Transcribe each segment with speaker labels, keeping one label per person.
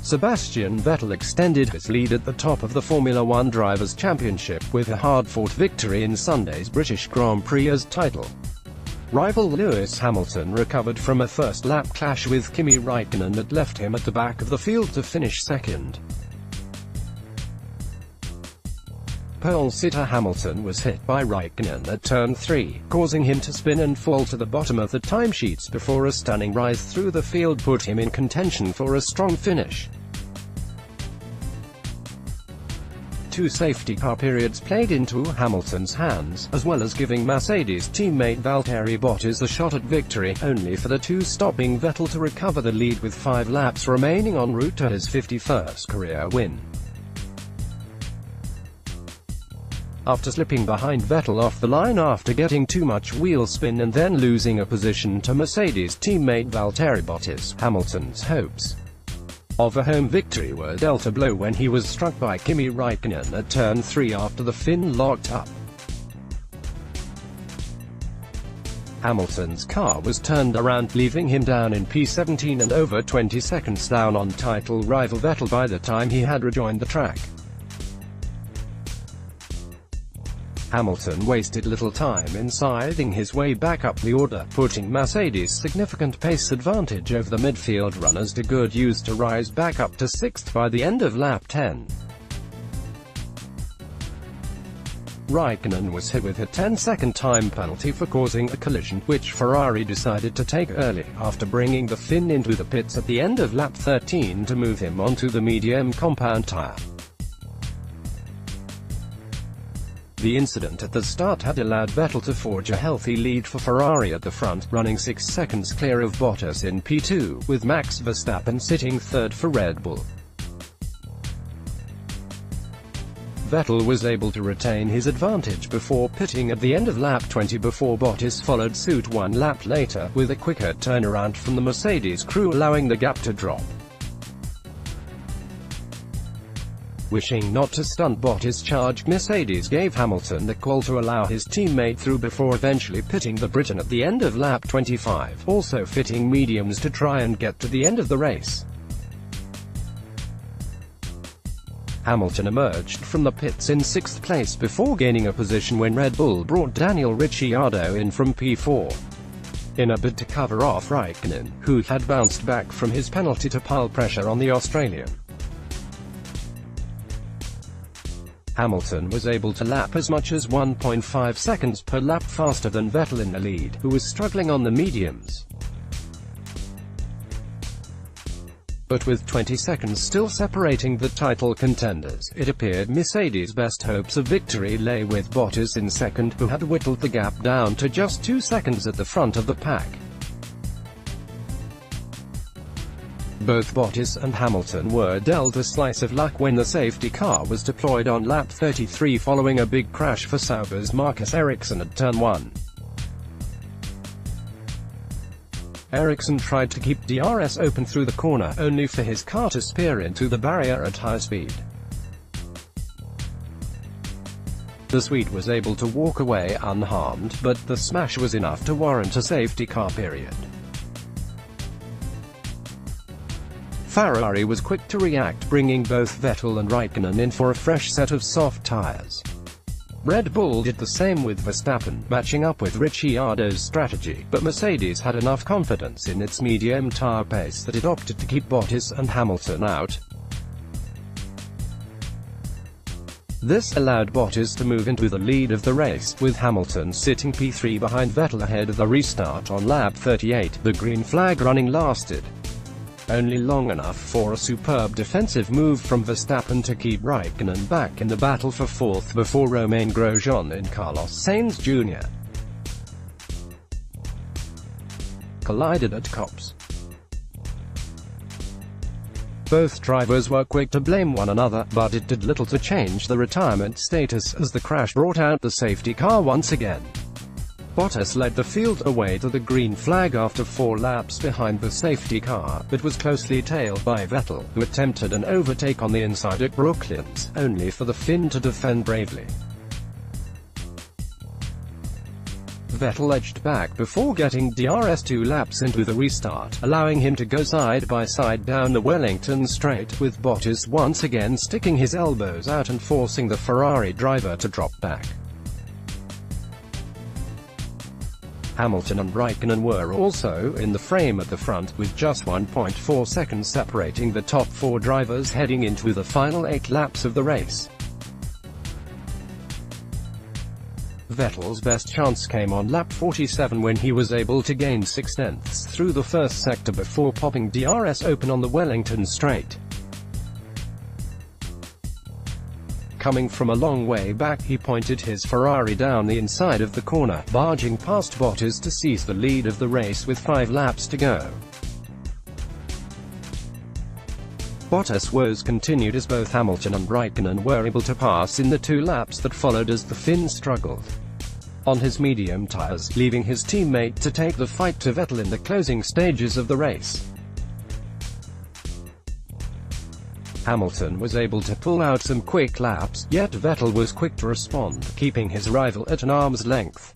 Speaker 1: Sebastian Vettel extended his lead at the top of the Formula One Drivers' Championship with a hard-fought victory in Sunday's British Grand Prix as title. Rival Lewis Hamilton recovered from a first-lap clash with Kimi Raikkonen that left him at the back of the field to finish second. Pole-sitter Hamilton was hit by Raikkonen at turn 3, causing him to spin and fall to the bottom of the timesheets before a stunning rise through the field put him in contention for a strong finish. Two safety car periods played into Hamilton's hands, as well as giving Mercedes teammate Valtteri Bottas a shot at victory, only for the two stopping Vettel to recover the lead with 5 laps remaining en route to his 51st career win. After slipping behind Vettel off the line after getting too much wheel spin and then losing a position to Mercedes teammate Valtteri Bottas, Hamilton's hopes of a home victory were dealt a blow when he was struck by Kimi Raikkonen at turn 3 after the Finn locked up. Hamilton's car was turned around, leaving him down in P17 and over 20 seconds down on title rival Vettel by the time he had rejoined the track. Hamilton wasted little time in scything his way back up the order, putting Mercedes' significant pace advantage over the midfield runners to good use to rise back up to 6th by the end of lap 10. Raikkonen was hit with a 10-second time penalty for causing a collision, which Ferrari decided to take early, after bringing the Finn into the pits at the end of lap 13 to move him onto the medium compound tyre. The incident at the start had allowed Vettel to forge a healthy lead for Ferrari at the front, running 6 seconds clear of Bottas in P2, with Max Verstappen sitting third for Red Bull. Vettel was able to retain his advantage before pitting at the end of lap 20 before Bottas followed suit 1 lap later, with a quicker turnaround from the Mercedes crew allowing the gap to drop. Wishing not to stunt Bottas' charge, Mercedes gave Hamilton the call to allow his teammate through before eventually pitting the Briton at the end of lap 25, also fitting mediums to try and get to the end of the race. Hamilton emerged from the pits in 6th place before gaining a position when Red Bull brought Daniel Ricciardo in from P4. In a bid to cover off Raikkonen, who had bounced back from his penalty to pile pressure on the Australian. Hamilton was able to lap as much as 1.5 seconds per lap faster than Vettel in the lead, who was struggling on the mediums. But with 20 seconds still separating the title contenders, it appeared Mercedes' best hopes of victory lay with Bottas in second, who had whittled the gap down to just 2 seconds at the front of the pack. Both Bottas and Hamilton were dealt a slice of luck when the safety car was deployed on lap 33 following a big crash for Sauber's Marcus Ericsson at turn 1. Ericsson tried to keep DRS open through the corner, only for his car to spear into the barrier at high speed. The Swede was able to walk away unharmed, but the smash was enough to warrant a safety car period. Ferrari was quick to react, bringing both Vettel and Raikkonen in for a fresh set of soft tyres. Red Bull did the same with Verstappen, matching up with Ricciardo's strategy, but Mercedes had enough confidence in its medium tyre pace that it opted to keep Bottas and Hamilton out. This allowed Bottas to move into the lead of the race, with Hamilton sitting P3 behind Vettel ahead of the restart on lap 38. The green flag running lasted only long enough for a superb defensive move from Verstappen to keep Raikkonen back in the battle for 4th before Romain Grosjean and Carlos Sainz Jr. collided at Copse. Both drivers were quick to blame one another, but it did little to change the retirement status, as the crash brought out the safety car once again. Bottas led the field away to the green flag after 4 laps behind the safety car, but was closely tailed by Vettel, who attempted an overtake on the inside at Brooklands, only for the Finn to defend bravely. Vettel edged back before getting DRS 2 laps into the restart, allowing him to go side by side down the Wellington straight, with Bottas once again sticking his elbows out and forcing the Ferrari driver to drop back. Hamilton and Raikkonen were also in the frame at the front, with just 1.4 seconds separating the top 4 drivers heading into the final 8 laps of the race. Vettel's best chance came on lap 47 when he was able to gain 0.6 through the first sector before popping DRS open on the Wellington straight. Coming from a long way back, he pointed his Ferrari down the inside of the corner, barging past Bottas to seize the lead of the race with 5 laps to go. Bottas' woes continued as both Hamilton and Raikkonen were able to pass in the 2 laps that followed as the Finn struggled on his medium tyres, leaving his teammate to take the fight to Vettel in the closing stages of the race. Hamilton was able to pull out some quick laps, yet Vettel was quick to respond, keeping his rival at an arm's length.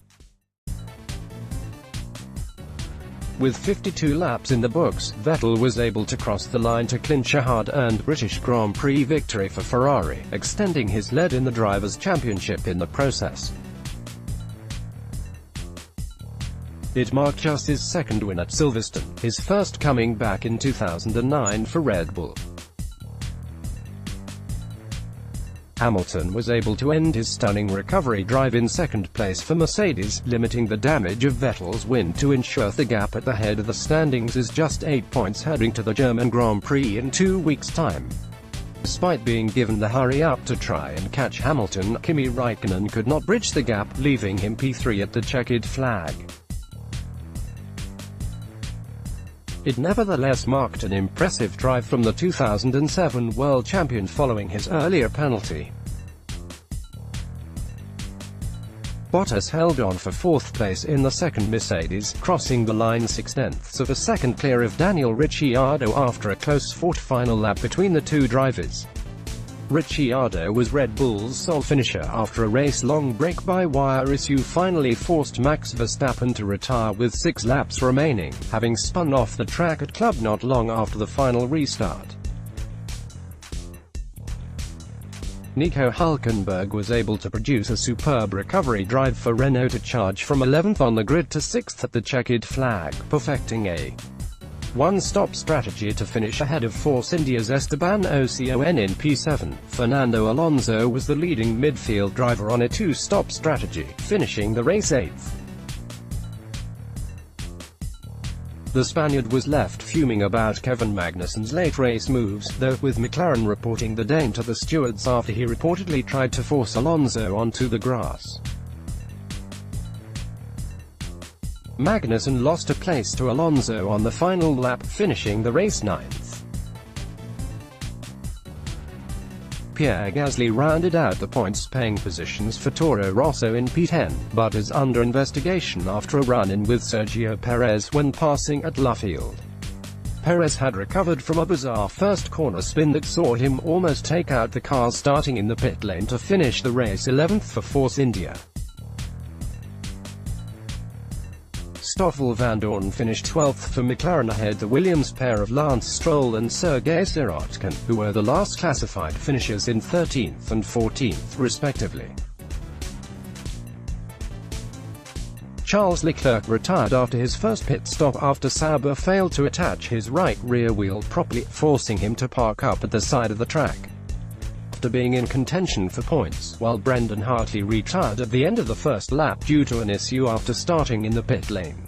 Speaker 1: With 52 laps in the books, Vettel was able to cross the line to clinch a hard-earned British Grand Prix victory for Ferrari, extending his lead in the Drivers' Championship in the process. It marked just his second win at Silverstone, his first coming back in 2009 for Red Bull. Hamilton was able to end his stunning recovery drive in second place for Mercedes, limiting the damage of Vettel's win to ensure the gap at the head of the standings is just 8 points heading to the German Grand Prix in 2 weeks' time. Despite being given the hurry-up to try and catch Hamilton, Kimi Raikkonen could not bridge the gap, leaving him P3 at the checkered flag. It nevertheless marked an impressive drive from the 2007 world champion following his earlier penalty. Bottas held on for 4th place in the second Mercedes, crossing the line 0.6 of a second clear of Daniel Ricciardo after a close-fought final lap between the 2 drivers. Ricciardo was Red Bull's sole finisher after a race-long brake-by-wire issue finally forced Max Verstappen to retire with 6 laps remaining, having spun off the track at Club not long after the final restart. Nico Hülkenberg was able to produce a superb recovery drive for Renault to charge from 11th on the grid to 6th at the checkered flag, perfecting a one-stop strategy to finish ahead of Force India's Esteban Ocon in P7. Fernando Alonso was the leading midfield driver on a 2-stop strategy, finishing the race 8th. The Spaniard was left fuming about Kevin Magnussen's late race moves, though, with McLaren reporting the Dane to the stewards after he reportedly tried to force Alonso onto the grass. Magnussen lost a place to Alonso on the final lap, finishing the race 9th. Pierre Gasly rounded out the points-paying positions for Toro Rosso in P10, but is under investigation after a run-in with Sergio Perez when passing at Luffield. Perez had recovered from a bizarre first corner spin that saw him almost take out the car starting in the pit lane to finish the race 11th for Force India. Stoffel Vandoorne finished 12th for McLaren ahead the Williams pair of Lance Stroll and Sergei Sirotkin, who were the last classified finishers in 13th and 14th respectively. Charles Leclerc retired after his first pit stop after Sauber failed to attach his right rear wheel properly, forcing him to park up at the side of the track after being in contention for points, while Brendan Hartley retired at the end of the first lap due to an issue after starting in the pit lane.